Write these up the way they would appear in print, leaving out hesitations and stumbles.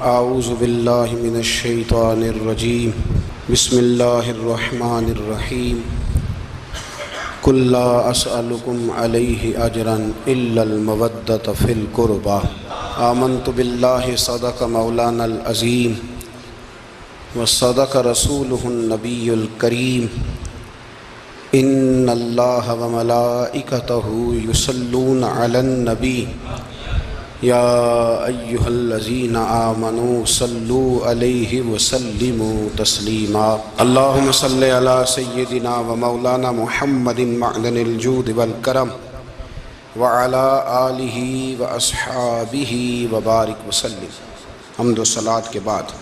اعوذ باللہ من الشیطان الرجیم بسم اللہ الرحمن الرحیم قل لا اسألکم علیہ اجرا الا المودۃ فی القربى آمنت باللہ صدق مولانا العظیم وصدق رسولہ النبی الکریم ان اللہ وملائکتہ یصلون علی النبی یا ایہا الذین آمنوا صلوا علیہ وسلموا تسلیما اللہم صلی علی سیدنا و مولانا محمد معدن الجود والکرم وعلی آلہ و اصحابہ وبارک وسلم۔ حمد و صلاۃ کے بعد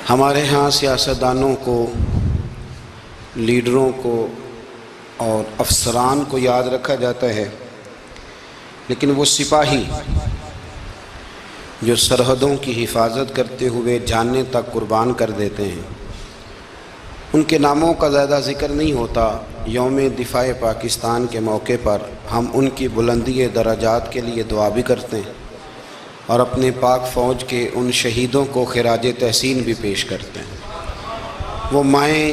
ہمارے ہاں سیاستدانوں کو، لیڈروں کو اور افسران کو یاد رکھا جاتا ہے، لیکن وہ سپاہی جو سرحدوں کی حفاظت کرتے ہوئے جانیں تک قربان کر دیتے ہیں، ان کے ناموں کا زیادہ ذکر نہیں ہوتا۔ یوم دفاع پاکستان کے موقع پر ہم ان کی بلندی درجات کے لیے دعا بھی کرتے ہیں اور اپنے پاک فوج کے ان شہیدوں کو خراج تحسین بھی پیش کرتے ہیں۔ وہ مائیں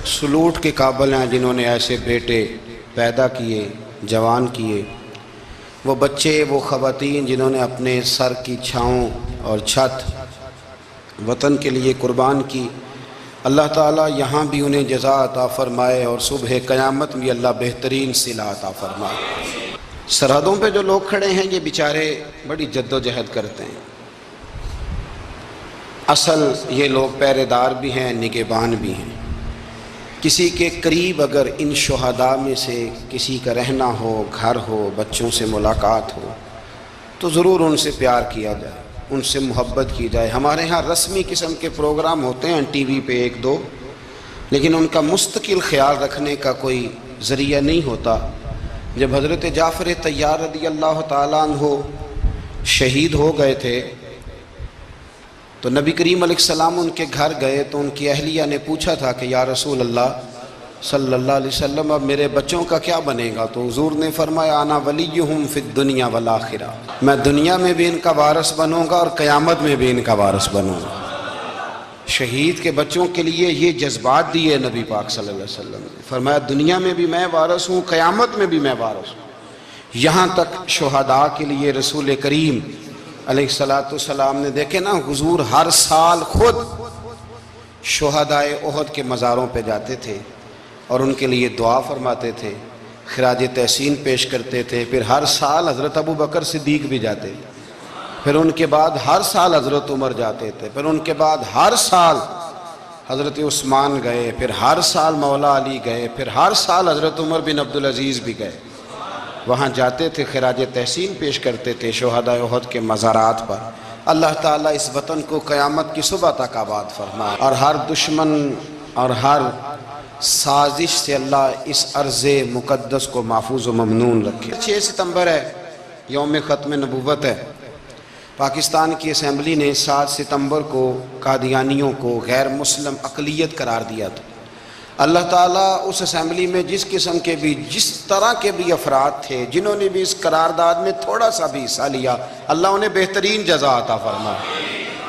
سلوٹ کے قابل ہیں جنہوں نے ایسے بیٹے پیدا کیے، جوان کیے، وہ بچے، وہ خواتین جنہوں نے اپنے سر کی چھاؤں اور چھت وطن کے لیے قربان کی۔ اللہ تعالیٰ یہاں بھی انہیں جزا عطا فرمائے اور صبح قیامت بھی اللہ بہترین صلہ عطا فرمائے۔ سرحدوں پہ جو لوگ کھڑے ہیں یہ بیچارے بڑی جد و جہد کرتے ہیں۔ اصل یہ لوگ پہرے دار بھی ہیں، نگہبان بھی ہیں۔ کسی کے قریب اگر ان شہداء میں سے کسی کا رہنا ہو، گھر ہو، بچوں سے ملاقات ہو تو ضرور ان سے پیار کیا جائے، ان سے محبت کی جائے۔ ہمارے ہاں رسمی قسم کے پروگرام ہوتے ہیں ٹی وی پہ ایک دو، لیکن ان کا مستقل خیال رکھنے کا کوئی ذریعہ نہیں ہوتا۔ جب حضرت جعفر طیار رضی اللہ تعالیٰ عنہ شہید ہو گئے تھے تو نبی کریم علیہ السلام ان کے گھر گئے تو ان کی اہلیہ نے پوچھا تھا کہ یا رسول اللہ صلی اللہ علیہ وسلم اب میرے بچوں کا کیا بنے گا؟ تو حضور نے فرمایا انا ولیہم فی الدنیا والآخرہ، میں دنیا میں بھی ان کا وارث بنوں گا اور قیامت میں بھی ان کا وارث بنوں گا۔ شہید کے بچوں کے لیے یہ جذبات دیے نبی پاک صلی اللہ علیہ وسلم نے، فرمایا دنیا میں بھی میں وارث ہوں، قیامت میں بھی میں وارث ہوں۔ یہاں تک شہداء کے لیے رسول کریم علیہ السلام نے دیکھے نا، حضور ہر سال خود شہداء احد کے مزاروں پہ جاتے تھے اور ان کے لیے دعا فرماتے تھے، خراج تحسین پیش کرتے تھے۔ پھر ہر سال حضرت ابو بکر صدیق بھی جاتے تھے، پھر ان کے بعد ہر سال حضرت عمر جاتے تھے، پھر ان کے بعد ہر سال حضرت عثمان گئے، پھر ہر سال مولا علی گئے، پھر ہر سال حضرت عمر بن عبدالعزیز بھی گئے۔ وہاں جاتے تھے، خراج تحسین پیش کرتے تھے شہداء احد کے مزارات پر۔ اللہ تعالیٰ اس وطن کو قیامت کی صبح تک آباد فرمائے اور ہر دشمن اور ہر سازش سے اللہ اس ارض مقدس کو محفوظ و ممنون رکھے۔ 6 ستمبر ہے، یوم ختم نبوت ہے۔ پاکستان کی اسمبلی نے 7 ستمبر کو قادیانیوں کو غیر مسلم اقلیت قرار دیا تھا۔ اللہ تعالیٰ اس اسمبلی میں جس قسم کے بھی، جس طرح کے بھی افراد تھے جنہوں نے بھی اس قرارداد میں تھوڑا سا بھی حصہ لیا، اللہ انہیں بہترین جزا عطا فرمائے۔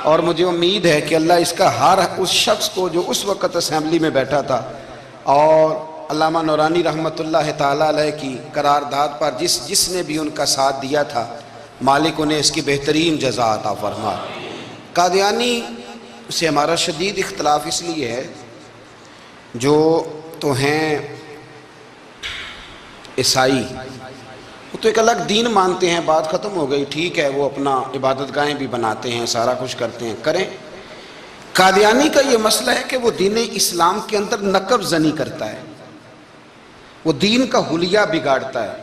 اور مجھے امید ہے کہ اللہ اس کا ہر اس شخص کو جو اس وقت اسمبلی میں بیٹھا تھا اور علامہ نورانی رحمۃ اللہ تعالیٰ علیہ کی قرارداد پر جس نے بھی ان کا ساتھ دیا تھا، مالک انہیں اس کی بہترین جزا عطا فرمائے۔ قادیانی سے ہمارا شدید اختلاف اس لیے ہے، جو تو ہیں عیسائی، وہ تو ایک الگ دین مانتے ہیں، بات ختم ہو گئی، ٹھیک ہے، وہ اپنا عبادت گاہیں بھی بناتے ہیں، سارا کچھ کرتے ہیں، کریں۔ قادیانی کا یہ مسئلہ ہے کہ وہ دین اسلام کے اندر نقب زنی کرتا ہے، وہ دین کا حلیہ بگاڑتا ہے۔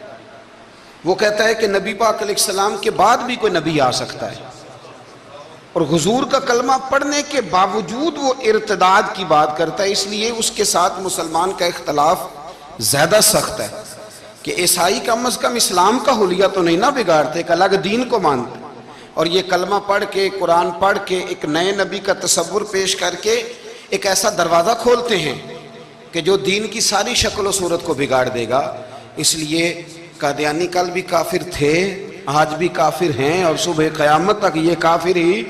وہ کہتا ہے کہ نبی پاک علیہ السلام کے بعد بھی کوئی نبی آ سکتا ہے، اور حضور کا کلمہ پڑھنے کے باوجود وہ ارتداد کی بات کرتا ہے۔ اس لیے اس کے ساتھ مسلمان کا اختلاف زیادہ سخت ہے کہ عیسائی کم از کم اسلام کا حلیہ تو نہیں نہ بگاڑتے، ایک الگ دین کو مانتے، اور یہ کلمہ پڑھ کے، قرآن پڑھ کے، ایک نئے نبی کا تصور پیش کر کے ایک ایسا دروازہ کھولتے ہیں کہ جو دین کی ساری شکل و صورت کو بگاڑ دے گا۔ اس لیے قادیانی کل بھی کافر تھے آج بھی کافر ہیں اور صبح قیامت تک یہ کافر ہی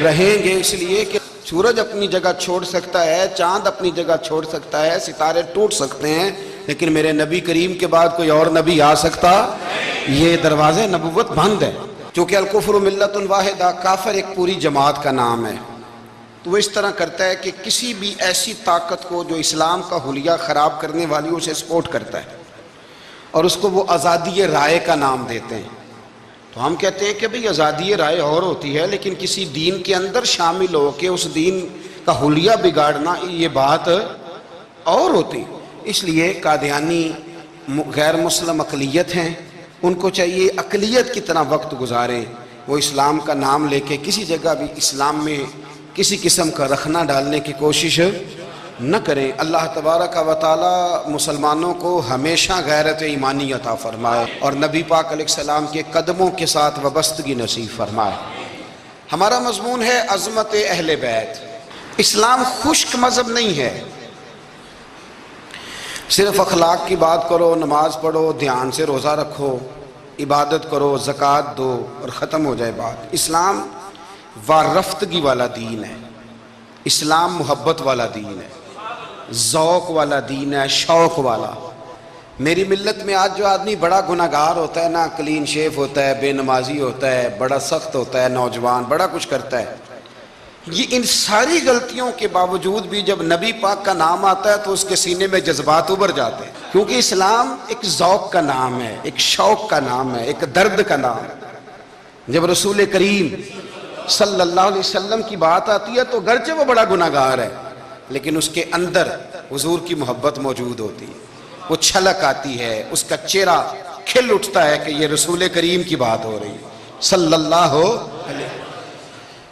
رہیں گے، اس لیے کہ سورج اپنی جگہ چھوڑ سکتا ہے، چاند اپنی جگہ چھوڑ سکتا ہے، ستارے ٹوٹ سکتے ہیں، لیکن میرے نبی کریم کے بعد کوئی اور نبی آ سکتا؟ یہ دروازے نبوت بند ہے، چونکہ الکفر ملت واحدہ، کافر ایک پوری جماعت کا نام ہے۔ تو وہ اس طرح کرتا ہے کہ کسی بھی ایسی طاقت کو جو اسلام کا حلیہ خراب کرنے والی اسے سپورٹ کرتا ہے، اور اس کو وہ آزادی رائے کا نام دیتے ہیں۔ تو ہم کہتے ہیں کہ بھئی آزادی رائے اور ہوتی ہے، لیکن کسی دین کے اندر شامل ہو کے اس دین کا حلیہ بگاڑنا یہ بات اور ہوتی۔ اس لیے قادیانی غیر مسلم اقلیت ہیں، ان کو چاہیے اقلیت کتنا وقت گزاریں، وہ اسلام کا نام لے کے کسی جگہ بھی اسلام میں کسی قسم کا رخنہ ڈالنے کی کوشش نہ کریں۔ اللہ تبارک و تعالی مسلمانوں کو ہمیشہ غیرت ایمانی عطا فرمائے اور نبی پاک علیہ السلام کے قدموں کے ساتھ وابستگی نصیب فرمائے۔ ہمارا مضمون ہے عظمت اہل بیت۔ اسلام خشک مذہب نہیں ہے، صرف اخلاق کی بات کرو، نماز پڑھو، دھیان سے روزہ رکھو، عبادت کرو، زکوٰۃ دو اور ختم ہو جائے بات۔ اسلام وارفتگی والا دین ہے، اسلام محبت والا دین ہے، ذوق والا دین ہے، شوق والا۔ میری ملت میں آج جو آدمی بڑا گناہگار ہوتا ہے نا، کلین شیف ہوتا ہے، بے نمازی ہوتا ہے، بڑا سخت ہوتا ہے، نوجوان بڑا کچھ کرتا ہے، یہ ان ساری غلطیوں کے باوجود بھی جب نبی پاک کا نام آتا ہے تو اس کے سینے میں جذبات ابھر جاتے ہیں، کیونکہ اسلام ایک ذوق کا نام ہے، ایک شوق کا نام ہے، ایک درد کا نام ہے۔ جب رسول کریم صلی اللہ علیہ وسلم کی بات آتی ہے تو گرچہ وہ بڑا گناہگار ہے، لیکن اس کے اندر حضور کی محبت موجود ہوتی ہے، وہ چھلک آتی ہے، اس کا چہرہ کھل اٹھتا ہے کہ یہ رسول کریم کی بات ہو رہی ہے صلی اللہ علیہ وسلم۔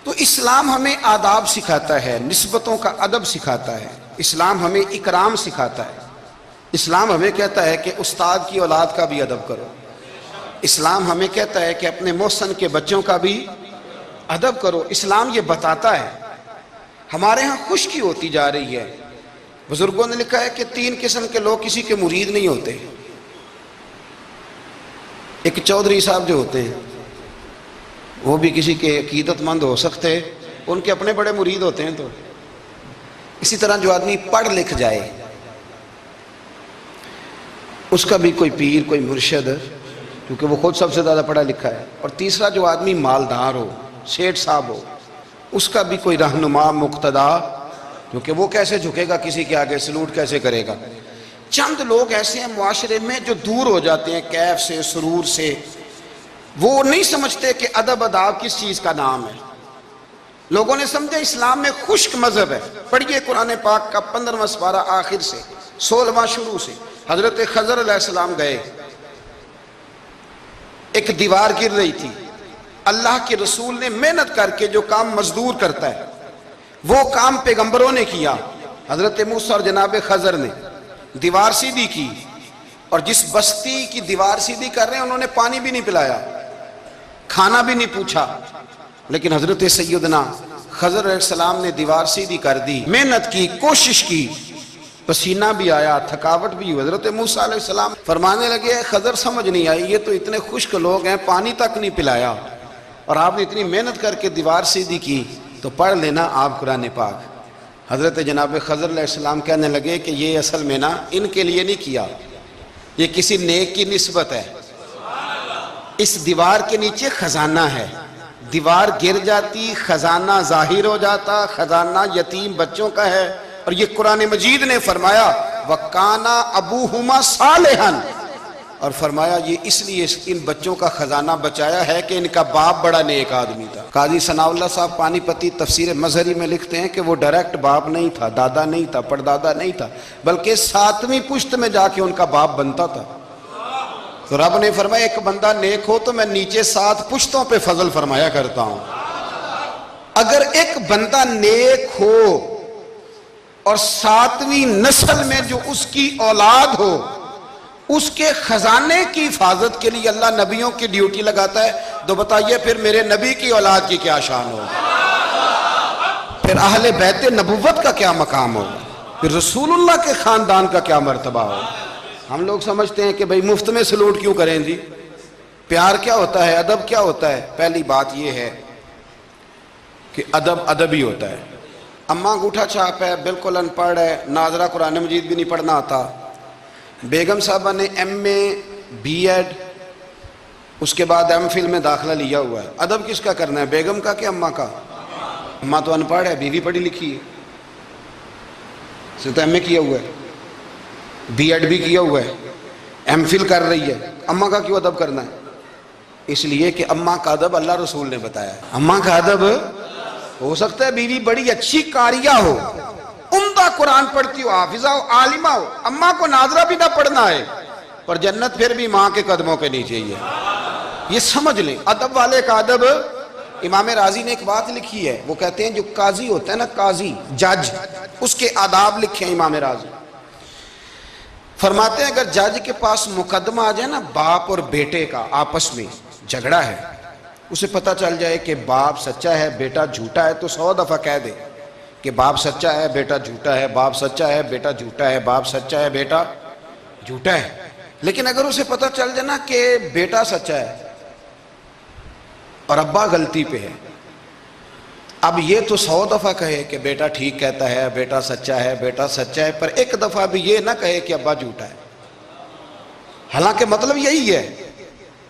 تو اسلام ہمیں آداب سکھاتا ہے، نسبتوں کا ادب سکھاتا ہے، اسلام ہمیں اکرام سکھاتا ہے، اسلام ہمیں کہتا ہے کہ استاد کی اولاد کا بھی ادب کرو، اسلام ہمیں کہتا ہے کہ اپنے محسن کے بچوں کا بھی ادب کرو۔ اسلام یہ بتاتا ہے۔ ہمارے ہاں خشکی ہوتی جا رہی ہے، بزرگوں نے لکھا ہے کہ 3 قسم کے لوگ کسی کے مرید نہیں ہوتے۔ ایک چودھری صاحب جو ہوتے ہیں وہ بھی کسی کے عقیدت مند ہو سکتے، ان کے اپنے بڑے مرید ہوتے ہیں۔ تو اسی طرح جو آدمی پڑھ لکھ جائے اس کا بھی کوئی پیر، کوئی مرشد، کیونکہ وہ خود سب سے زیادہ پڑھا لکھا ہے۔ اور تیسرا جو آدمی مالدار ہو، سیٹھ صاحب ہو، اس کا بھی کوئی رہنما، مقتدا، کیونکہ وہ کیسے جھکے گا کسی کے آگے، سلوٹ کیسے کرے گا۔ چند لوگ ایسے ہیں معاشرے میں جو دور ہو جاتے ہیں کیف سے، سرور سے، وہ نہیں سمجھتے کہ ادب آداب کس چیز کا نام ہے۔ لوگوں نے سمجھا اسلام میں خشک مذہب ہے۔ پڑھیے قرآن پاک کا 15واں سپارہ آخر سے 16واں شروع سے۔ حضرت خضر علیہ السلام گئے، ایک دیوار گر رہی تھی، اللہ کے رسول نے محنت کر کے جو کام مزدور کرتا ہے وہ کام پیغمبروں نے کیا۔ حضرت موسیٰ اور جناب خضر نے دیوار سیدھی کی، اور جس بستی کی دیوار سیدھی کر رہے ہیں انہوں نے پانی بھی نہیں پلایا، کھانا بھی نہیں پوچھا، لیکن حضرت سیدنا خضر علیہ السلام نے دیوار سیدھی کر دی، محنت کی، کوشش کی، پسینہ بھی آیا، تھکاوٹ بھی ہوئی۔ حضرت موسیٰ علیہ السلام فرمانے لگے خضر سمجھ نہیں آئی، یہ تو اتنے خشک لوگ ہیں، پانی تک نہیں پلایا، اور آپ نے اتنی محنت کر کے دیوار سیدھی کی، تو پڑھ لینا آپ قرآن پاک۔ حضرت جناب خضر علیہ السلام کہنے لگے کہ یہ اصل میں نا ان کے لیے نہیں کیا، یہ کسی نیک کی نسبت ہے، اس دیوار کے نیچے خزانہ ہے، دیوار گر جاتی، خزانہ ظاہر ہو جاتا، خزانہ یتیم بچوں کا ہے۔ اور یہ قرآن مجید نے فرمایا وَقَانَ أَبُوهُمَا صَالِحًا، اور فرمایا یہ اس لیے ان بچوں کا خزانہ بچایا ہے کہ ان کا باپ بڑا نیک آدمی تھا۔ قاضی ثناء اللہ صاحب پانی پتی تفسیر مظہری میں لکھتے ہیں کہ وہ ڈائریکٹ باپ نہیں تھا، دادا نہیں تھا، پردادا نہیں تھا، بلکہ 7ویں پشت میں جا کے ان کا باپ بنتا تھا۔ تو رب نے فرمایا ایک بندہ نیک ہو تو میں نیچے 7 پشتوں پہ فضل فرمایا کرتا ہوں۔ اگر ایک بندہ نیک ہو اور 7ویں نسل میں جو اس کی اولاد ہو، اس کے خزانے کی حفاظت کے لیے اللہ نبیوں کی ڈیوٹی لگاتا ہے، تو بتائیے پھر میرے نبی کی اولاد کی کیا شان ہو، پھر اہل بیت نبوت کا کیا مقام ہوگا، پھر رسول اللہ کے خاندان کا کیا مرتبہ ہوگا۔ ہم لوگ سمجھتے ہیں کہ بھئی مفت میں سلوٹ کیوں کریں جی، پیار کیا ہوتا ہے، ادب کیا ہوتا ہے؟ پہلی بات یہ ہے کہ ادب ادب ہی ہوتا ہے۔ اماں انگوٹھا چھاپ ہے، بالکل ان پڑھ ہے، ناظرہ قرآن مجید بھی نہیں پڑھنا آتا، بیگم صاحبہ نے ایم اے بی ایڈ اس کے بعد ایم فل میں داخلہ لیا ہوا ہے، ادب کس کا کرنا ہے، بیگم کا کہ اماں کا؟ اماں تو ان پڑھ ہے، بیوی پڑھی لکھی ہے، اسے تو ایم اے کیا ہوا ہے، بی ایڈ بھی کیا ہوا ہے، ایم فل کر رہی ہے، اماں کا کیوں ادب کرنا ہے؟ اس لیے کہ اماں کا ادب اللہ رسول نے بتایا ہے۔ اماں کا ادب ہو سکتا ہے بیوی بڑی اچھی قاریہ ہو، عمدہ قرآن پڑھتی ہو، حافظہ ہو، عالمہ ہو، اماں کو ناظرہ بھی نہ پڑھنا ہے، پر جنت پھر بھی ماں کے قدموں کے نیچے ہی ہے۔ یہ سمجھ لیں ادب والے کا ادب۔ امام راضی نے ایک بات لکھی ہے، وہ کہتے ہیں جو قاضی ہوتا ہے نا، قاضی جج، اس کے آداب لکھے ہیں امام راضی۔ فرماتے ہیں اگر جج کے پاس مقدمہ آ جائے نا باپ اور بیٹے کا آپس میں جھگڑا ہے، اسے پتہ چل جائے کہ باپ سچا ہے بیٹا جھوٹا ہے، تو 100 دفعہ کہہ دے کہ باپ سچا ہے بیٹا جھوٹا ہے، باپ سچا ہے بیٹا جھوٹا ہے، باپ سچا ہے بیٹا جھوٹا ہے۔ لیکن اگر اسے پتہ چل جائے نا کہ بیٹا سچا ہے اور ابا غلطی پہ ہے، اب یہ تو 100 دفعہ کہے کہ بیٹا ٹھیک کہتا ہے، بیٹا سچا ہے، بیٹا سچا ہے، پر ایک دفعہ بھی یہ نہ کہے کہ ابا جھوٹا ہے۔ حالانکہ مطلب یہی ہے،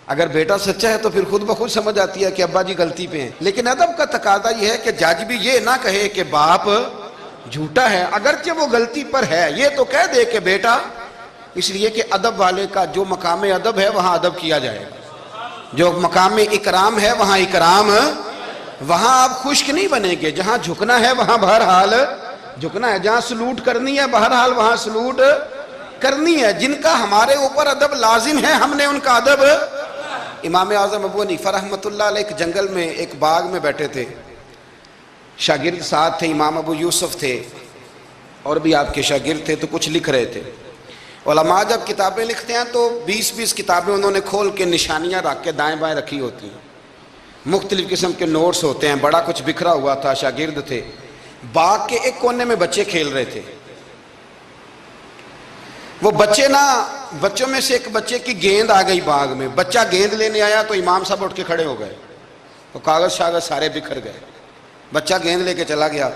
اگر بیٹا سچا ہے تو پھر خود بخود سمجھ آتی ہے کہ ابا جی غلطی پہ ہیں۔ لیکن ادب کا تقاضا یہ ہے کہ جج بھی یہ نہ کہے کہ باپ جھوٹا ہے، اگرچہ وہ غلطی پر ہے، یہ تو کہہ دے کہ بیٹا، اس لیے کہ ادب والے کا جو مقام ادب ہے وہاں ادب کیا جائے گا، جو مقام اکرام ہے وہاں اکرام، وہاں آپ خشک نہیں بنیں گے، جہاں جھکنا ہے وہاں بہرحال جھکنا ہے، جہاں سلوٹ کرنی ہے بہرحال وہاں سلوٹ کرنی ہے۔ جن کا ہمارے اوپر ادب لازم ہے ہم نے ان کا ادب۔ امام اعظم ابو حنیفہ رحمۃ اللہ علیہ ایک جنگل میں ایک باغ میں بیٹھے تھے، شاگرد ساتھ تھے، امام ابو یوسف تھے اور بھی آپ کے شاگرد تھے، تو کچھ لکھ رہے تھے۔ علماء جب کتابیں لکھتے ہیں تو 20 کتابیں انہوں نے کھول کے نشانیاں رکھ کے دائیں بائیں رکھی ہوتی ہیں، مختلف قسم کے نوٹس ہوتے ہیں، بڑا کچھ بکھرا ہوا تھا، شاگرد تھے۔ باغ کے ایک کونے میں بچے کھیل رہے تھے، وہ بچوں میں سے ایک بچے کی گیند آ گئی باغ میں، بچہ گیند لینے آیا تو امام صاحب اٹھ کے کھڑے ہو گئے، تو کاغذ شاغذ سارے بکھر گئے، بچہ گیند لے کے چلا گیا،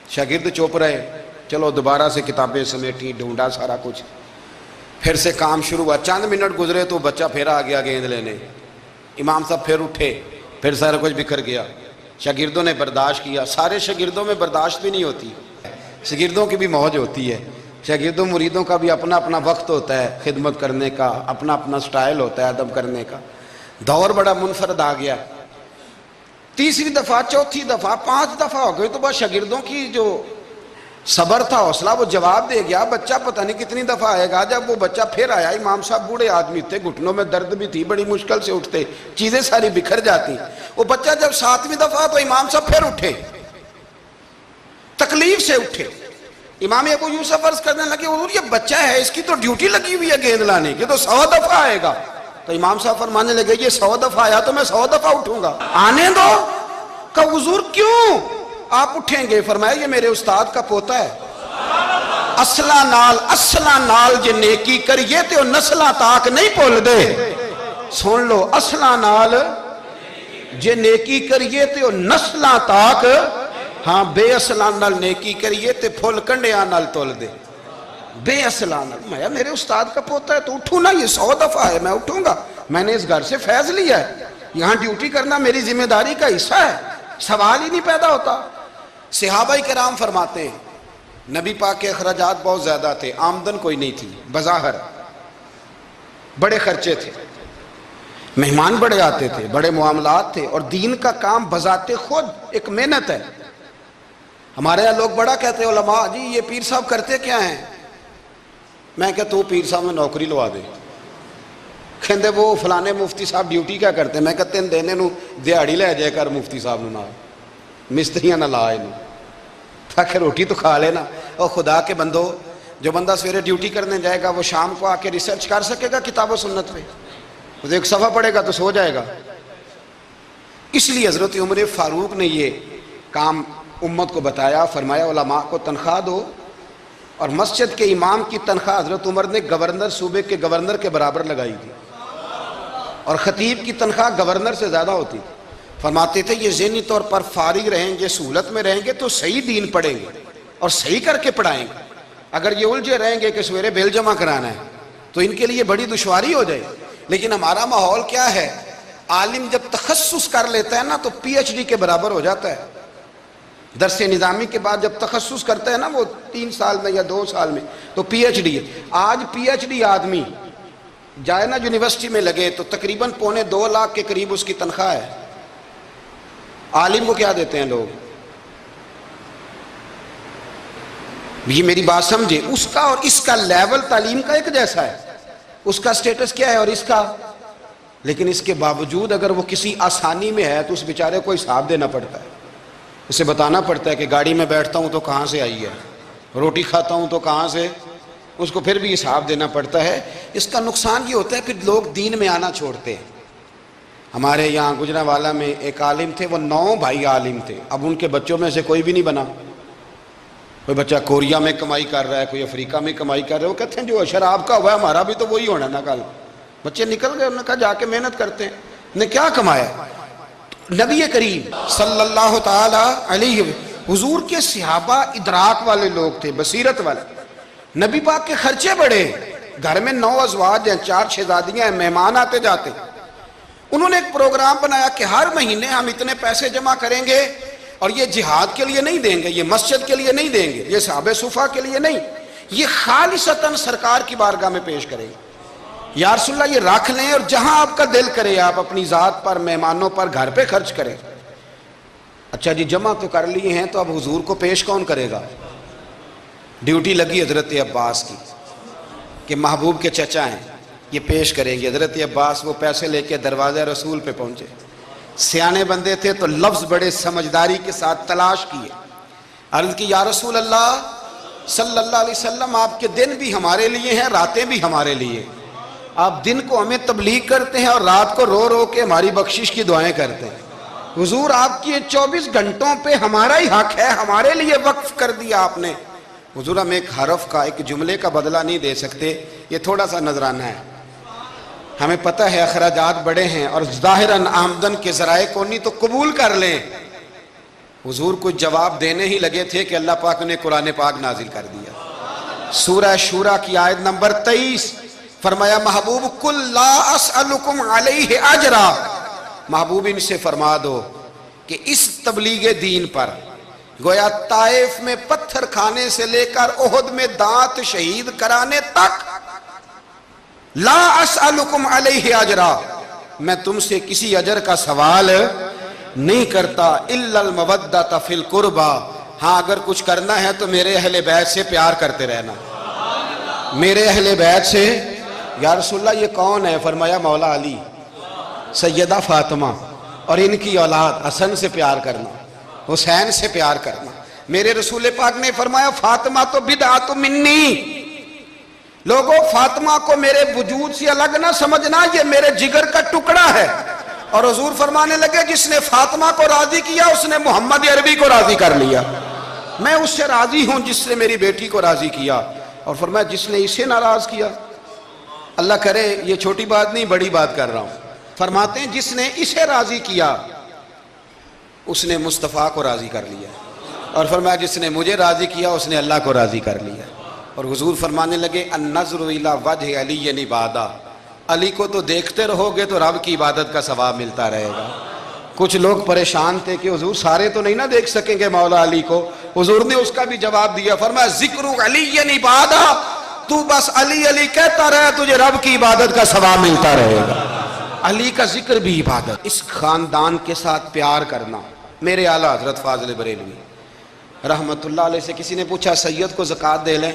شاگرد چپ رہے، چلو دوبارہ سے کتابیں سمیٹی، ڈھونڈا سارا کچھ، پھر سے کام شروع ہوا، چند منٹ گزرے تو بچہ پھر آ گیا گیند لینے، امام صاحب پھر اٹھے، پھر سارا کچھ بکھر گیا، شاگردوں نے برداشت کیا، سارے شاگردوں میں برداشت بھی نہیں ہوتی، شاگردوں کی بھی موج ہوتی ہے، شاگردوں مریدوں کا بھی اپنا اپنا وقت ہوتا ہے خدمت کرنے کا، اپنا اپنا سٹائل ہوتا ہے ادب کرنے کا۔ دور بڑا منفرد آ گیا، تیسری دفعہ، چوتھی دفعہ، 5 دفعہ ہو گئی تو بس شاگردوں کی جو صبر تھا، حوصلہ، وہ جواب دے گیا، بچہ پتہ نہیں کتنی دفعہ آئے گا۔ جب وہ بچہ پھر آیا، امام صاحب بوڑھے آدمی تھے، گھٹنوں میں درد بھی تھی، بڑی مشکل سے اٹھتے، چیزیں ساری بکھر جاتی، وہ بچہ جب 7ویں دفعہ تو امام صاحب پھر اٹھے، تکلیف سے اٹھے۔ امام ابو یوسف عرض کرنے لگے حضور یہ بچہ ہے، اس کی تو ڈیوٹی لگی ہوئی ہے گیند لانے کی، تو 100 دفعہ آئے گا۔ تو امام صاحب فرمانے لگے یہ 100 دفعہ آیا تو میں 100 دفعہ اٹھوں گا، آنے دو۔ کہ حضور کیوں آپ اٹھیں گے؟ فرمایا یہ میرے استاد کا پوتا ہے، اصلا نال جے نیکی کریے تے نسلاں تاک نہیں بھول دے۔ سن لو، اصلا نال جے نیکی کریے تے نسلاں تاک، ہاں بے اصلاں نال نیکی کریے تے پھول کنڈیاں نال تول دے۔ بے اصلاں نال، میں میرے استاد کا پوتا ہے تو اٹھوں نا، یہ 100 دفعہ ہے میں اٹھوں گا، میں نے اس گھر سے فیض لیا ہے، یہاں ڈیوٹی کرنا میری ذمہ داری کا حصہ ہے، سوال ہی نہیں پیدا ہوتا۔ صحابہ کرام فرماتے ہیں نبی پاک کے اخراجات بہت زیادہ تھے، آمدن کوئی نہیں تھی، بظاہر بڑے خرچے تھے، مہمان بڑے آتے تھے، بڑے معاملات تھے، اور دین کا کام بذات خود ایک محنت ہے۔ ہمارے یہاں لوگ بڑا کہتے ہیں علماء جی یہ پیر صاحب کرتے کیا ہیں؟ میں کہ تو پیر صاحب میں نوکری لوا دے، کہندے وہ فلانے مفتی صاحب ڈیوٹی کیا کرتے ہیں؟ میں کہتے ہیں دینے نو دیہڑی لے جائے کر مفتی صاحب نو، نہ مستریاں نہ لائے نو، تاکہ روٹی تو کھا لینا۔ اور خدا کے بندو، جو بندہ سویرے ڈیوٹی کرنے جائے گا وہ شام کو آ کے ریسرچ کر سکے گا کتاب و سنت پہ؟ وہ ایک صفحہ پڑھے گا تو سو جائے گا۔ اس لیے حضرت عمر فاروق نے یہ کام امت کو بتایا، فرمایا علماء کو تنخواہ دو، اور مسجد کے امام کی تنخواہ حضرت عمر نے گورنر، صوبے کے گورنر کے برابر لگائی تھی۔ اور خطیب کی تنخواہ گورنر سے زیادہ ہوتی تھی۔ فرماتے تھے یہ ذہنی طور پر فارغ رہیں گے، سہولت میں رہیں گے تو صحیح دین پڑھیں گے اور صحیح کر کے پڑھائیں گے۔ اگر یہ الجھے رہیں گے کہ سویرے بیل جمع کرانا ہے تو ان کے لیے بڑی دشواری ہو جائے۔ لیکن ہمارا ماحول کیا ہے، عالم جب تخصص کر لیتا ہے نا تو پی ایچ ڈی کے برابر ہو جاتا ہے۔ درس نظامی کے بعد جب تخصص کرتا ہے نا وہ 3 سال میں یا 2 سال میں تو پی ایچ ڈی ہے۔ آج پی ایچ ڈی آدمی جائے نا یونیورسٹی میں لگے تو تقریباً 2.25 لاکھ کے قریب اس کی تنخواہ ہے۔ عالم کو کیا دیتے ہیں لوگ؟ یہ میری بات سمجھے، اس کا اور اس کا لیول تعلیم کا ایک جیسا ہے، اس کا سٹیٹس کیا ہے اور اس کا، لیکن اس کے باوجود اگر وہ کسی آسانی میں ہے تو اس بیچارے کو حساب دینا پڑتا ہے، اسے بتانا پڑتا ہے کہ گاڑی میں بیٹھتا ہوں تو کہاں سے آئی ہے، روٹی کھاتا ہوں تو کہاں سے، اس کو پھر بھی حساب دینا پڑتا ہے۔ اس کا نقصان یہ ہوتا ہے پھر لوگ دین میں آنا چھوڑتے ہیں۔ ہمارے یہاں گجرانوالہ میں ایک عالم تھے، وہ 9 بھائی عالم تھے، اب ان کے بچوں میں سے کوئی بھی نہیں بنا۔ کوئی بچہ کوریا میں کمائی کر رہا ہے، کوئی افریقہ میں کمائی کر رہا ہے، وہ کہتے ہیں جو شراب کا ہوا ہے ہمارا بھی تو وہی ہونا نا کل۔ بچے نکل گئے، انہوں نے کہا جا کے محنت کرتے ہیں۔ نے کیا کمایا؟ نبی کریم صلی اللہ تعالی علیہ حضور کے صحابہ ادراک والے لوگ تھے، بصیرت والے۔ نبی پاک کے خرچے بڑے، گھر میں 9 ازواج ہیں، 4 شہزادیاں ہیں، مہمان آتے جاتے۔ انہوں نے ایک پروگرام بنایا کہ ہر مہینے ہم اتنے پیسے جمع کریں گے اور یہ جہاد کے لیے نہیں دیں گے، یہ مسجد کے لیے نہیں دیں گے، یہ صحابہ صفا کے لیے نہیں، یہ خالصتاً سرکار کی بارگاہ میں پیش کریں گے۔ یا رسول اللہ یہ رکھ لیں اور جہاں آپ کا دل کرے آپ اپنی ذات پر، مہمانوں پر، گھر پہ خرچ کریں۔ اچھا جی جمع تو کر لیے ہیں تو اب حضور کو پیش کون کرے گا؟ ڈیوٹی لگی حضرت عباس کی کہ محبوب کے چچا ہیں، یہ پیش کریں گے۔ حضرت عباس وہ پیسے لے کے دروازہ رسول پہ پہنچے، سیانے بندے تھے تو لفظ بڑے سمجھداری کے ساتھ تلاش کیے، عرض کی یا رسول اللہ صلی اللہ علیہ وسلم آپ کے دن بھی ہمارے لیے ہیں، راتیں بھی ہمارے لیے، آپ دن کو ہمیں تبلیغ کرتے ہیں اور رات کو رو رو کے ہماری بخشش کی دعائیں کرتے ہیں، حضور آپ کی 24 گھنٹوں پہ ہمارا ہی حق ہے، ہمارے لیے وقف کر دیا آپ نے۔ حضور ہم ایک حرف کا، ایک جملے کا بدلہ نہیں دے سکتے، یہ تھوڑا سا نذرانہ ہے، ہمیں پتہ ہے اخراجات بڑے ہیں اور ظاہراً آمدن کے ذرائع کو نہیں تو قبول کر لیں۔ حضور کچھ جواب دینے ہی لگے تھے کہ اللہ پاک نے قرآن پاک نازل کر دیا، سورہ شورى کی آیت نمبر 23، فرمایا محبوب قل لا اسألکم علیہ اجرا، محبوب ان سے فرما دو کہ اس تبلیغ دین پر گویا طائف میں پتھر کھانے سے لے کر احد میں دانت شہید کرانے تک، لا اسألکم علیہ اجرا، میں تم سے کسی اجر کا سوال نہیں کرتا، الا المودۃ فی القربى، ہاں اگر کچھ کرنا ہے تو میرے اہل بیت سے پیار کرتے رہنا، میرے اہل بیت سے۔ یا رسول اللہ یہ کون ہے؟ فرمایا مولا علی، سیدہ فاطمہ اور ان کی اولاد حسن سے پیار کرنا، حسین سے پیار کرنا۔ میرے رسول پاک نے فرمایا فاطمہ تو بدعت منی، لوگوں فاطمہ کو میرے وجود سے الگ نہ سمجھنا، یہ میرے جگر کا ٹکڑا ہے۔ اور حضور فرمانے لگے جس نے فاطمہ کو راضی کیا اس نے محمد عربی کو راضی کر لیا، میں اس سے راضی ہوں جس نے میری بیٹی کو راضی کیا۔ اور فرمایا جس نے اسے ناراض کیا، اللہ کرے یہ چھوٹی بات نہیں بڑی بات کر رہا ہوں، فرماتے ہیں جس نے اسے راضی کیا اس نے مصطفیٰ کو راضی کر لیا، اور فرمایا جس نے مجھے راضی کیا اس نے اللہ کو راضی کر لیا۔ اور حضور فرمانے لگے النظر الی وجہ علی عبادہ، علی کو تو دیکھتے رہو گے تو رب کی عبادت کا ثواب ملتا رہے گا۔ کچھ لوگ پریشان تھے کہ حضور سارے تو نہیں نہ دیکھ سکیں گے مولا علی کو، حضور نے اس کا بھی جواب دیا، فرمایا ذکر علی عبادہ، تو بس علی علی کہتا رہے تجھے رب کی عبادت کا ثواب ملتا رہے گا۔ علی کا ذکر بھی عبادت۔ اس خاندان کے ساتھ پیار کرنا۔ میرے اعلیٰ حضرت فاضل بریلوی رحمت اللہ علیہ سے کسی نے پوچھا سید کو زکوٰۃ دے لیں؟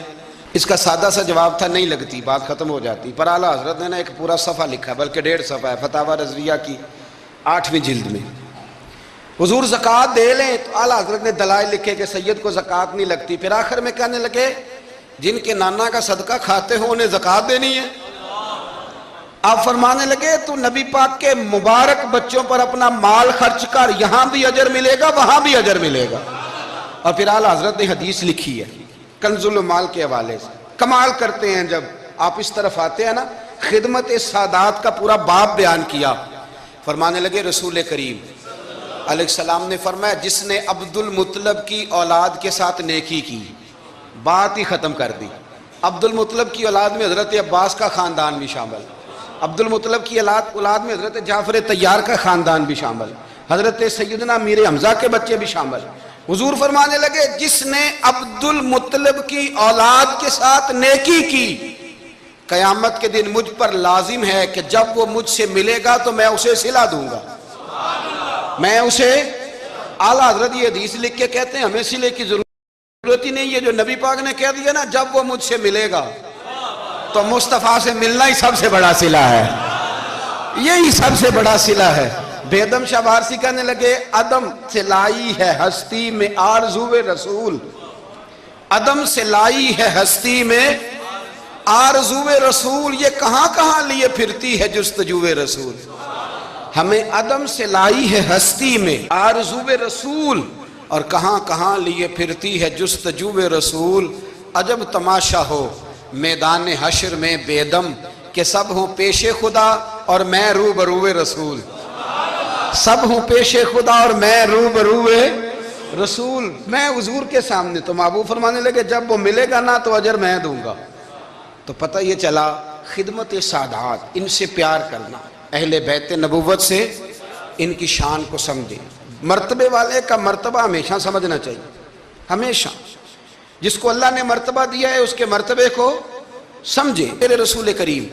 اس کا سادہ سا جواب تھا نہیں لگتی، بات ختم ہو جاتی، پر اعلیٰ حضرت نے ایک پورا صفحہ لکھا، بلکہ 1.5 صفحہ ہے، فتاوی رضویہ کی 8ویں جلد میں۔ حضور زکوٰۃ دے لیں تو اعلیٰ حضرت نے دلائل لکھے کہ سید کو زکوٰۃ نہیں لگتی، پھر آخر میں کہنے لگے جن کے نانا کا صدقہ کھاتے ہو انہیں زکوٰۃ دینی ہے؟ آپ فرمانے لگے تو نبی پاک کے مبارک بچوں پر اپنا مال خرچ کر، یہاں بھی اجر ملے گا وہاں بھی اجر ملے گا۔ اور پھر اعلیٰ حضرت نے حدیث لکھی ہے کنز المال کے حوالے سے، کمال کرتے ہیں جب آپ اس طرف آتے ہیں نا، خدمت سادات کا پورا باب بیان کیا. فرمانے لگے رسول کریم علیہ السلام نے فرمایا جس نے عبد المطلب کی اولاد کے ساتھ نیکی کی، بات ہی ختم کر دی. عبد المطلب کی اولاد میں حضرت عباس کا خاندان بھی شامل، عبد المطلب کی اولاد میں حضرت جعفر طیار کا خاندان بھی شامل، حضرت سیدنا میر حمزہ کے بچے بھی شامل. حضور فرمانے لگے جس نے عبد المطلب کی اولاد کے ساتھ نیکی کی، قیامت کے دن مجھ پر لازم ہے کہ جب وہ مجھ سے ملے گا تو میں اسے صلہ دوں گا. میں اسے اعلیٰ حضرت یہ حدیث لکھ کے کہتے ہیں ہمیں صلے کی ضرورت ہی نہیں ہے. جو نبی پاک نے کہہ دیا نا جب وہ مجھ سے ملے گا، تو مصطفیٰ سے ملنا ہی سب سے بڑا صلہ ہے، یہی سب سے بڑا صلہ ہے. بیدم شاہ وارسی کہنے لگے عدم سے لائی ہے ہستی میں آرزو رسول، عدم سے لائی ہے ہستی میں آرزو رسول، یہ کہاں کہاں لیے پھرتی ہے جستجو رسول. ہمیں عدم سے لائی ہے ہستی میں آرزو رسول، اور کہاں کہاں لیے پھرتی ہے جستجو رسول. عجب تماشا ہو میدان حشر میں بیدم کہ سب ہوں پیش خدا اور میں روبرو رسول. سب ہوں پیش خدا اور میں روبرو رسول. میں حضور کے سامنے، تو محبوب فرمانے لگے جب وہ ملے گا نا تو اجر میں دوں گا. تو پتہ یہ چلا خدمت سادات، ان سے پیار کرنا، اہل بیت نبوت سے ان کی شان کو سمجھے. مرتبے والے کا مرتبہ ہمیشہ سمجھنا چاہیے، ہمیشہ. جس کو اللہ نے مرتبہ دیا ہے اس کے مرتبے کو سمجھے. میرے رسول کریم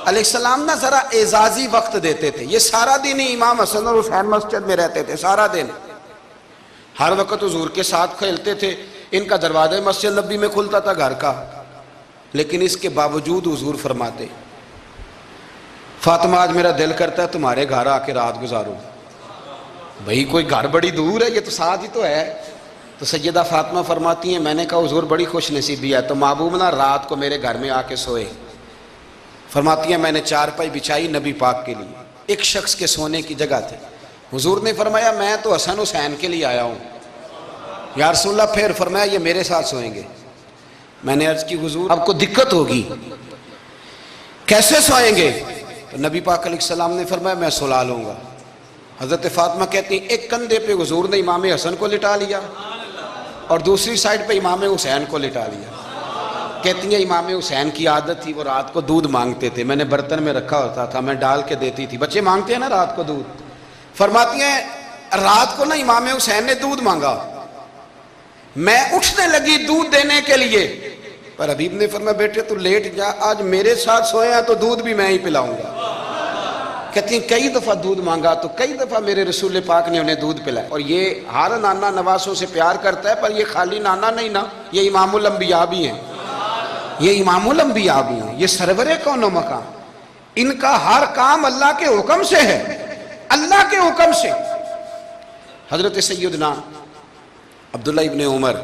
علیہ السلام نا ذرا اعزازی وقت دیتے تھے. یہ سارا دن ہی امام حسن اور حسین مسجد میں رہتے تھے، سارا دن ہر وقت حضور کے ساتھ کھیلتے تھے. ان کا دروازہ مسجد نبی میں کھلتا تھا گھر کا، لیکن اس کے باوجود حضور فرماتے فاطمہ آج میرا دل کرتا ہے تمہارے گھر آ کے رات گزاروں. بھئی کوئی گھر بڑی دور ہے، یہ تو ساتھ ہی تو ہے. تو سیدہ فاطمہ فرماتی ہیں میں نے کہا حضور بڑی خوش نصیبی ہے تو محبوب نا رات کو میرے گھر میں آ کے سوئے. فرماتی ہیں میں نے چارپائی بچھائی نبی پاک کے لیے، ایک شخص کے سونے کی جگہ تھے. حضور نے فرمایا میں تو حسن حسین کے لیے آیا ہوں. یا رسول اللہ پھر فرمایا یہ میرے ساتھ سوئیں گے. میں نے عرض کی حضور آپ کو دقت ہوگی، کیسے سوئیں گے؟ تو نبی پاک علیہ السلام نے فرمایا میں سلا لوں گا. حضرت فاطمہ کہتی ہیں ایک کندھے پہ حضور نے امام حسن کو لٹا لیا اور دوسری سائڈ پہ امام حسین کو لٹا لیا. کہتی ہیں امام حسین کی عادت تھی وہ رات کو دودھ مانگتے تھے، میں نے برتن میں رکھا ہوتا تھا، میں ڈال کے دیتی تھی. بچے مانگتے ہیں نا رات کو دودھ. فرماتی ہیں رات کو نا امام حسین نے دودھ مانگا، میں اٹھنے لگی دودھ دینے کے لیے، پر حبیب نے فرمایا بیٹے تو لیٹ جا، آج میرے ساتھ سویا تو دودھ بھی میں ہی پلاؤں گا. کہتی ہیں کئی دفعہ دودھ مانگا تو کئی دفعہ میرے رسول پاک نے انہیں دودھ پلایا. اور یہ ہر نانا نواسوں سے پیار کرتا ہے، پر یہ خالی نانا نہیں نا، یہ امام الانبیاء بھی ہیں، یہ امام الانبیاء بھی ہیں، یہ سرور کون و مقام. ان کا ہر کام اللہ کے حکم سے ہے، اللہ کے حکم سے. حضرت سیدنا عبداللہ ابن عمر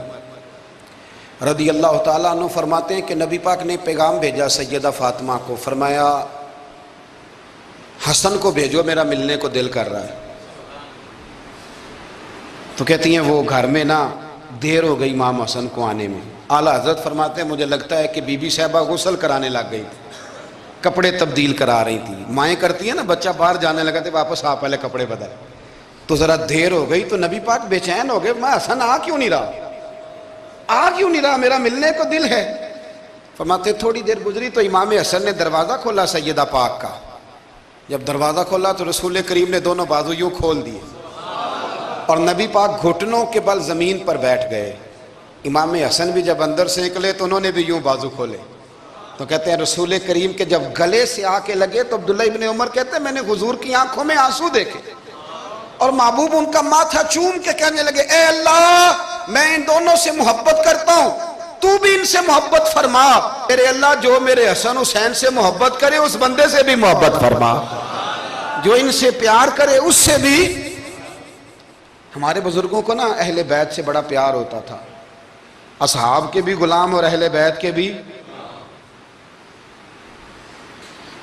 رضی اللہ تعالیٰ عنہ فرماتے ہیں کہ نبی پاک نے پیغام بھیجا سیدہ فاطمہ کو، فرمایا حسن کو بھیجو میرا ملنے کو دل کر رہا ہے. تو کہتی ہیں وہ گھر میں نا دیر ہو گئی امام حسن کو آنے میں. اعلیٰ حضرت فرماتے ہیں مجھے لگتا ہے کہ بی بی صاحبہ غسل کرانے لگ گئی تھی، کپڑے تبدیل کرا رہی تھی. مائیں کرتی ہیں نا بچہ باہر جانے لگا تھے واپس آ پہلے کپڑے بدل، تو ذرا دیر ہو گئی. تو نبی پاک بے چین ہو گئے، میں حسن آ کیوں نہیں رہا میرا ملنے کو دل ہے. فرماتے تھوڑی دیر گزری تو امام حسن نے دروازہ کھولا سیدہ پاک کا. جب دروازہ کھولا تو رسول کریم نے دونوں بازو یوں کھول دیے اور نبی پاک گھٹنوں کے بل زمین پر بیٹھ گئے. امام حسن بھی جب اندر سے نکلے تو انہوں نے بھی یوں بازو کھولے. تو کہتے ہیں رسول کریم کے جب گلے سے آ کے لگے تو عبداللہ ابن عمر کہتے ہیں میں نے حضور کی آنکھوں میں آنسو دیکھے اور محبوب ان کا ماتھا چوم کے کہنے لگے اے اللہ میں ان دونوں سے محبت کرتا ہوں، تو بھی ان سے محبت فرما. میرے اللہ جو میرے حسن حسین سے محبت کرے اس بندے سے بھی محبت فرما، جو ان سے پیار کرے اس سے بھی. ہمارے بزرگوں کو نا اہل بیت سے بڑا پیار ہوتا تھا، اصحاب کے بھی غلام اور اہل بیت کے بھی.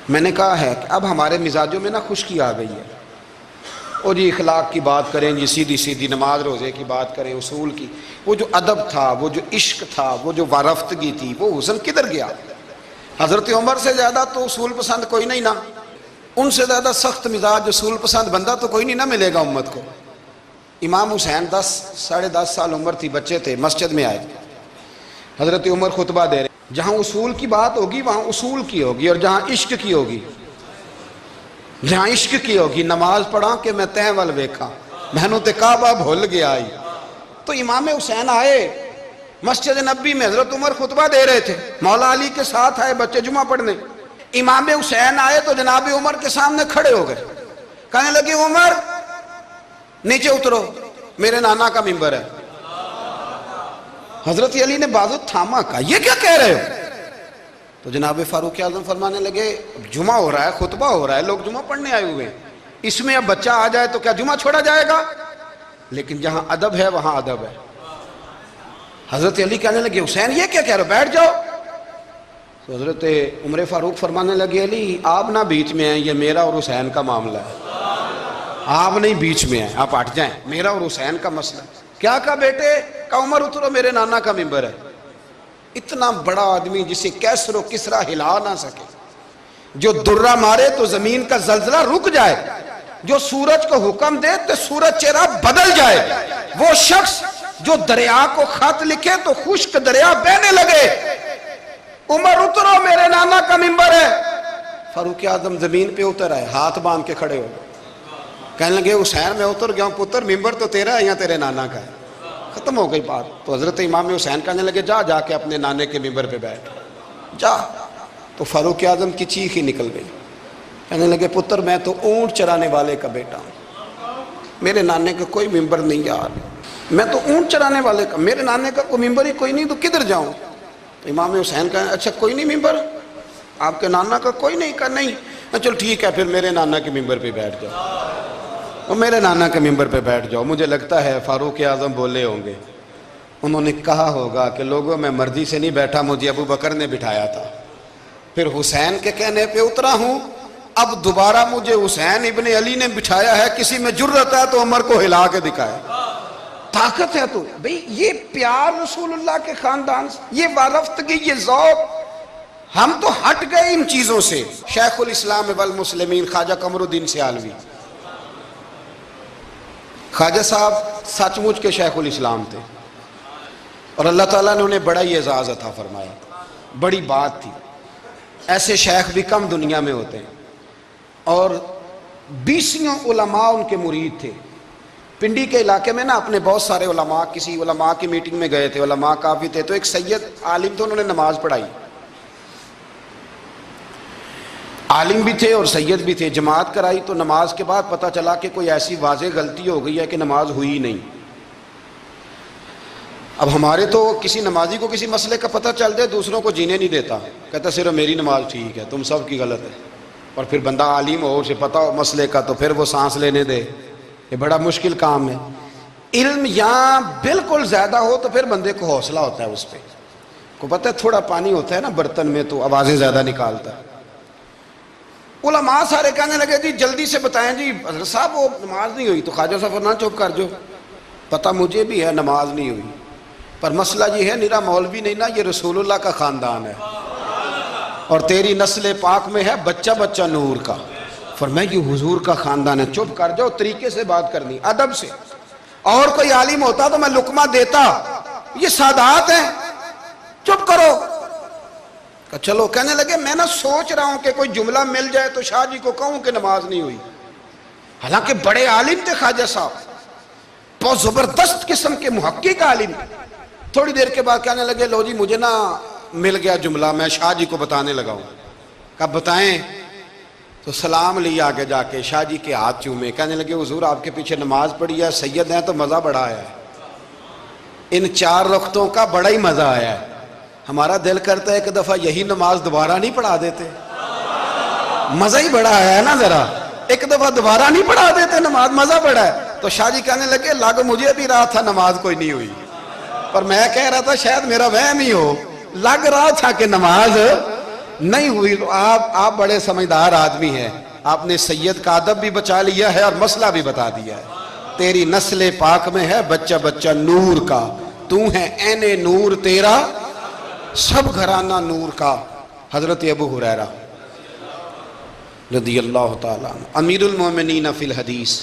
میں نے کہا ہے کہ اب ہمارے مزاجوں میں نا خشکی آ گئی ہے، اور جی اخلاق کی بات کریں، جی سیدھی سیدھی نماز روزے کی بات کریں، اصول کی. وہ جو ادب تھا، وہ جو عشق تھا، وہ جو وارفتگی تھی، وہ حسن کدھر گیا؟ حضرت عمر سے زیادہ تو اصول پسند کوئی نہیں نا، ان سے زیادہ سخت مزاج اصول پسند بندہ تو کوئی نہیں نہ ملے گا امت کو۔ امام حسین 10 سال عمر تھی، بچے تھے، مسجد میں آئے، حضرت عمر خطبہ دے رہے، جہاں اصول کی بات ہوگی وہاں اصول کی ہوگی، اور جہاں عشق کی ہوگی، جہاں عشق کی ہوگی، نماز پڑھا کہ میں تہیں ول ویکھا مینوں تے کعبہ بھول گیا آئی۔ تو امام حسین آئے مسجد نبی میں، حضرت عمر خطبہ دے رہے تھے، مولا علی کے ساتھ آئے بچے جمعہ پڑھنے، امام حسین آئے تو جناب عمر کے سامنے کھڑے ہو گئے، کہنے لگے عمر نیچے اترو، میرے نانا کا ممبر ہے۔ حضرت علی نے بازو تھاما، کہا یہ کیا کہہ رہے ہو؟ تو جناب فاروق اعظم فرمانے لگے جمعہ ہو رہا ہے، خطبہ ہو رہا ہے، لوگ جمعہ پڑھنے آئے ہوئے ہیں، اس میں اب بچہ آ جائے تو کیا جمعہ چھوڑا جائے گا؟ لیکن جہاں ادب ہے وہاں ادب ہے۔ حضرت علی کہنے لگے حسین یہ کیا کہہ رہے ہو، بیٹھ جاؤ۔ تو حضرت عمر فاروق فرمانے لگے علی آپ نہ بیچ میں ہیں، یہ میرا اور حسین کا معاملہ ہے، آپ نہیں بیچ میں ہیں، آپ ہٹ جائیں، میرا اور حسین کا مسئلہ۔ کیا کہا بیٹے؟ کہا عمر اترو، میرے نانا کا ممبر ہے۔ اتنا بڑا آدمی جسے کیسر و کسرا ہلا نہ سکے، جو درہ مارے تو زمین کا زلزلہ رک جائے، جو سورج کو حکم دے تو سورج چہرہ بدل جائے، وہ شخص جو دریا کو خط لکھے تو خشک دریا بہنے لگے، عمر اترو میرے نانا کا ممبر ہے۔ فاروق اعظم زمین پہ اتر آئے، ہاتھ باندھ کے کھڑے ہو گئے، کہنے لگے حسین میں اتر گیا ہوں پتر، ممبر تو تیرا ہے یا تیرے نانا کا ہے؟ ختم ہو گئی بات۔ تو حضرت امام حسین کہنے لگے جا کے اپنے نانے کے ممبر پہ بیٹھ جا۔ تو فاروق اعظم کی چیخ ہی نکل گئی، کہنے لگے پتر میں تو اونٹ چرانے والے کا بیٹا ہوں، میرے نانے کا کوئی ممبر نہیں یار، میں تو اونٹ چرانے والے کا، میرے نانے کا کوئی ممبر ہی کوئی نہیں، تو کدھر جاؤں؟ تو امام حسین کہا اچھا کوئی نہیں ممبر آپ کے نانا کا کوئی نہیں؟ کہا نہیں۔ چل ٹھیک ہے پھر میرے نانا کے ممبر پہ بیٹھ جاؤ، اور میرے نانا کے ممبر پہ بیٹھ جاؤ۔ مجھے لگتا ہے فاروق اعظم بولے ہوں گے، انہوں نے کہا ہوگا کہ لوگوں میں مرضی سے نہیں بیٹھا، مجھے ابو بکر نے بٹھایا تھا، پھر حسین کے کہنے پہ اترا ہوں، اب دوبارہ مجھے حسین ابن علی نے بٹھایا ہے، کسی میں جرت ہے تو عمر کو ہلا کے دکھائے، طاقت ہے تو بھئی یہ پیار رسول اللہ کے خاندان سے، یہ وارفتگی، یہ ذوق، ہم تو ہٹ گئے ان چیزوں سے۔ شیخ الاسلام والمسلمین خواجہ قمر الدین سیالوی، خواجہ صاحب سچ مچ کے شیخ الاسلام تھے، اور اللہ تعالیٰ نے انہیں بڑا ہی اعزاز عطا فرمایا، بڑی بات تھی، ایسے شیخ بھی کم دنیا میں ہوتے ہیں، اور 20 علماء ان کے مرید تھے۔ پنڈی کے علاقے میں نا اپنے بہت سارے علماء، کسی علماء کی میٹنگ میں گئے تھے، علماء کافی تھے، تو ایک سید عالم تھے، انہوں نے نماز پڑھائی، عالم بھی تھے اور سید بھی تھے، جماعت کرائی، تو نماز کے بعد پتہ چلا کہ کوئی ایسی واضح غلطی ہو گئی ہے کہ نماز ہوئی نہیں۔ اب ہمارے تو کسی نمازی کو کسی مسئلے کا پتہ چل دے دوسروں کو جینے نہیں دیتا، کہتا صرف میری نماز ٹھیک ہے تم سب کی غلط ہے، اور پھر بندہ عالم ہو، اسے پتہ ہو مسئلے کا، تو پھر وہ سانس لینے دے، یہ بڑا مشکل کام ہے۔ علم یہاں بالکل زیادہ ہو تو پھر بندے کو حوصلہ ہوتا ہے، اس پہ کو پتہ ہے تھوڑا پانی ہوتا ہے نا برتن میں تو آوازیں زیادہ نکالتا ہے۔ علماء سارے کہنے لگے جی جلدی سے بتائیں جی حضرت صاحب وہ نماز نہیں ہوئی، تو خواجہ صاحب فرمایا چپ کر جو، پتہ مجھے بھی ہے نماز نہیں ہوئی، پر مسئلہ یہ ہے میرا مولوی نہیں نا، یہ رسول اللہ کا خاندان ہے، اور تیری نسل پاک میں ہے بچہ بچہ نور کا، فرمایا یہ حضور کا خاندان ہے، چپ کر جاؤ، طریقے سے بات کرنی، ادب سے، اور کوئی عالم ہوتا تو میں لقمہ دیتا، یہ سادات ہیں، چپ کرو۔ چلو کہنے لگے میں نہ سوچ رہا ہوں کہ کوئی جملہ مل جائے تو شاہ جی کو کہوں کہ نماز نہیں ہوئی، حالانکہ بڑے عالم تھے خواجہ صاحب، بہت زبردست قسم کے محقق عالم۔ تھوڑی دیر کے بعد کہنے لگے لو جی مجھے نا مل گیا جملہ، میں شاہ جی کو بتانے لگا ہوں۔ کب بتائیں؟ تو سلام لیا آگے جا کے، شاہ جی کے ہاتھ چومے، کہنے لگے حضور آپ کے پیچھے نماز پڑھی ہے، سید ہیں تو مزہ بڑا آیا ہے، ان 4 رکعتوں کا بڑا ہی مزہ آیا ہے، ہمارا دل کرتا ہے ایک دفعہ یہی نماز دوبارہ نہیں پڑھا دیتے، مزہ ہی بڑا ہے نا، ذرا ایک دفعہ دوبارہ نہیں پڑھا دیتے نماز، مزہ بڑا ہے۔ تو شاہ جی کہنے لگے لگ مجھے بھی رہا تھا نماز کوئی نہیں ہوئی، پر میں کہہ رہا تھا شاید میرا وہم ہی ہو، لگ رہا تھا کہ نماز نہیں ہوئی۔ تو آپ بڑے سمجھدار آدمی ہیں، آپ نے سید کا ادب بھی بچا لیا ہے اور مسئلہ بھی بتا دیا ہے۔ تیری نسل پاک میں ہے بچہ بچہ نور کا، تو ہے عین نور تیرا سب گھرانہ نور کا، حضرت ابو ہریرہ رضی اللہ تعالیٰ عنہ امیر المومنین فی الحدیث،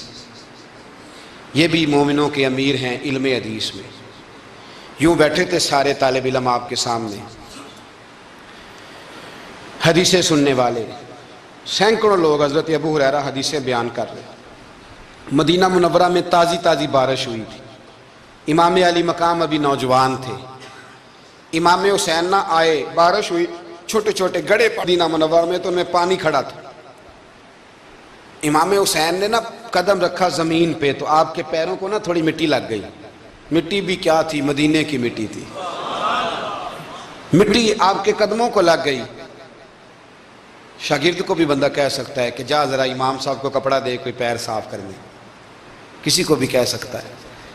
یہ بھی مومنوں کے امیر ہیں علم حدیث میں۔ یوں بیٹھے تھے سارے طالب علم آپ کے سامنے، حدیثیں سننے والے سینکڑوں لوگ، حضرت ابو ہریرہ حدیثیں بیان کر رہے۔ مدینہ منورہ میں تازی تازی بارش ہوئی تھی، امام علی مقام ابھی نوجوان تھے، امام حسین نہ آئے، بارش ہوئی، چھوٹے چھوٹے گڑھے مدینہ منورہ میں تو ان میں پانی کھڑا تھا۔ امام حسین نے نا قدم رکھا زمین پہ تو آپ کے پیروں کو نا تھوڑی مٹی لگ گئی۔ مٹی بھی کیا تھی؟ مدینے کی مٹی تھی، مٹی آپ کے قدموں کو لگ گئی۔ شاگرد کو بھی بندہ کہہ سکتا ہے کہ جا ذرا امام صاحب کو کپڑا دے کوئی پیر صاف کرنے، کسی کو بھی کہہ سکتا ہے۔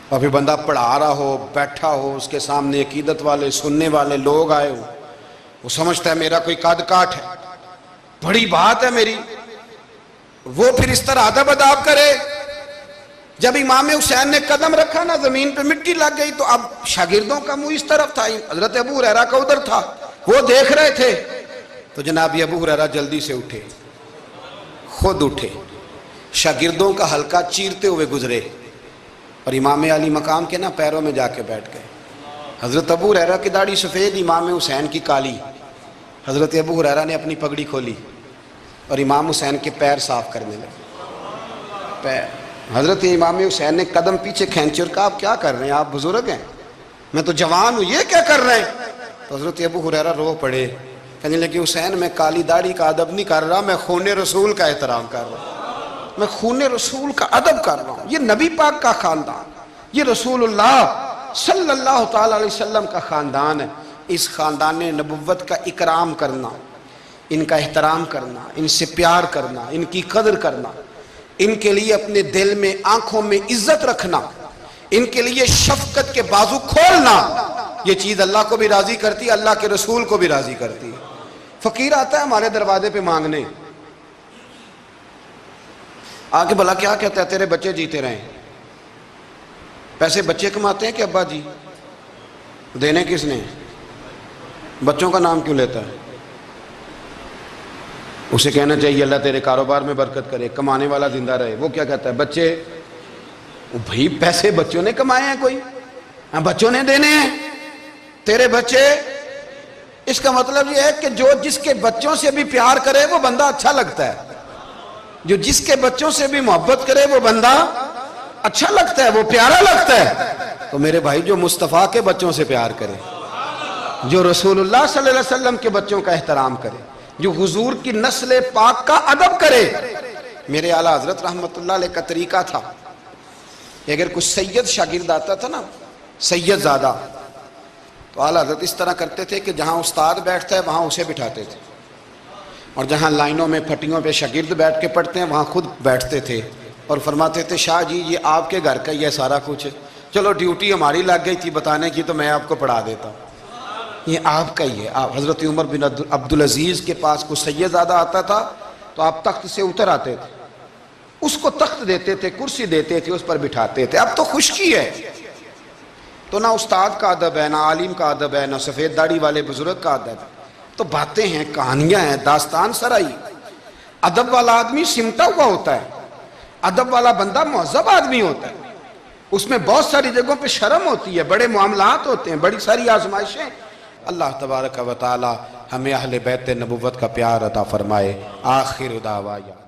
اور پھر بندہ پڑھا رہا ہو، بیٹھا ہو، اس کے سامنے عقیدت والے سننے والے لوگ آئے ہو، وہ سمجھتا ہے میرا کوئی قد کاٹ ہے، بڑی بات ہے میری، وہ پھر اس طرح ادب اداب کرے۔ جب امام حسین نے قدم رکھا نا زمین پہ مٹی لگ گئی تو اب شاگردوں کا منہ اس طرف تھا، حضرت ابو ہریرہ کا ادھر تھا، وہ دیکھ رہے تھے۔ تو جناب ابو ہریرہ جلدی سے اٹھے، خود اٹھے، شاگردوں کا حلقہ چیرتے ہوئے گزرے اور امام علی مقام کے نا پیروں میں جا کے بیٹھ گئے۔ حضرت ابو ہریرہ کی داڑھی سفید، امام حسین کی کالی۔ حضرت ابو ہریرہ نے اپنی پگڑی کھولی اور امام حسین کے پیر صاف کرنے لگے۔ پیر حضرت امام حسین نے قدم پیچھے کھینچے اور کہا آپ کیا کر رہے ہیں؟ آپ بزرگ ہیں، میں تو جوان ہوں، یہ کیا کر رہے ہیں؟ تو حضرت ابو ہریرہ رو پڑے، کہنے لگے حسین میں کالی داڑھی کا ادب نہیں کر رہا، میں خون رسول کا احترام کر رہا ہوں، میں خون رسول کا ادب کر رہا ہوں۔ یہ نبی پاک کا خاندان، یہ رسول اللہ صلی اللہ تعالی علیہ وسلم کا خاندان ہے۔ اس خاندان نبوت کا اکرام کرنا، ان کا احترام کرنا، ان سے پیار کرنا، ان کی قدر کرنا، ان کے لیے اپنے دل میں آنکھوں میں عزت رکھنا، ان کے لیے شفقت کے بازو کھولنا، یہ چیز اللہ کو بھی راضی کرتی ہے، اللہ کے رسول کو بھی راضی کرتی ہے۔ فقیر آتا ہے ہمارے دروازے پہ مانگنے، آگے بھلا کیا کہتا ہے؟ تیرے بچے جیتے رہیں۔ پیسے بچے کماتے ہیں کہ ابا جی؟ دینے کس نے؟ بچوں کا نام کیوں لیتا ہے؟ اسے کہنا چاہیے اللہ تیرے کاروبار میں برکت کرے، کمانے والا زندہ رہے۔ وہ کیا کہتا ہے؟ بچے، بھائی پیسے بچوں نے کمائے ہیں، کوئی بچوں نے دینے ہیں، تیرے بچے۔ اس کا مطلب یہ ہے کہ جو جس کے بچوں سے بھی پیار کرے وہ بندہ اچھا لگتا ہے، جو جس کے بچوں سے بھی محبت کرے وہ بندہ اچھا لگتا ہے، وہ پیارا لگتا ہے۔ تو میرے بھائی جو مصطفیٰ کے بچوں سے پیار کرے، جو رسول اللہ صلی اللہ علیہ وسلم کے بچوں کا احترام کرے، جو حضور کی نسل پاک کا ادب کرے۔ میرے اعلیٰ حضرت رحمت اللہ علیہ کا طریقہ تھا کہ اگر کچھ سید شاگرد آتا تھا نا، سید زادہ، تو اعلیٰ حضرت اس طرح کرتے تھے کہ جہاں استاد بیٹھتا ہے وہاں اسے بٹھاتے تھے، اور جہاں لائنوں میں پھٹیوں پہ شاگرد بیٹھ کے پڑھتے ہیں وہاں خود بیٹھتے تھے، اور فرماتے تھے شاہ جی یہ آپ کے گھر کا ہی ہے سارا کچھ، چلو ڈیوٹی ہماری لگ گئی تھی بتانے کی تو میں آپ کو پڑھا دیتا ہوں، یہ آپ کا ہی ہے۔ آپ حضرت عمر بن عبدالعزیز کے پاس کوئی سید زادہ آتا تھا تو آپ تخت سے اتر آتے تھے، اس کو تخت دیتے تھے، کرسی دیتے تھے، اس پر بٹھاتے تھے۔ اب تو خشکی ہے تو نہ استاد کا ادب ہے، نہ عالم کا ادب ہے، نہ سفید داڑھی والے بزرگ کا ادب ہے، تو باتیں ہیں، کہانیاں ہیں، داستان سرائی۔ ادب والا آدمی سمٹا ہوا ہوتا ہے، ادب والا بندہ مہذب آدمی ہوتا ہے، اس میں بہت ساری جگہوں پہ شرم ہوتی ہے، بڑے معاملات ہوتے ہیں، بڑی ساری آزمائشیں۔ اللہ تبارک و تعالی ہمیں اہل بیت نبوت کا پیار عطا فرمائے۔ آخر دعوانا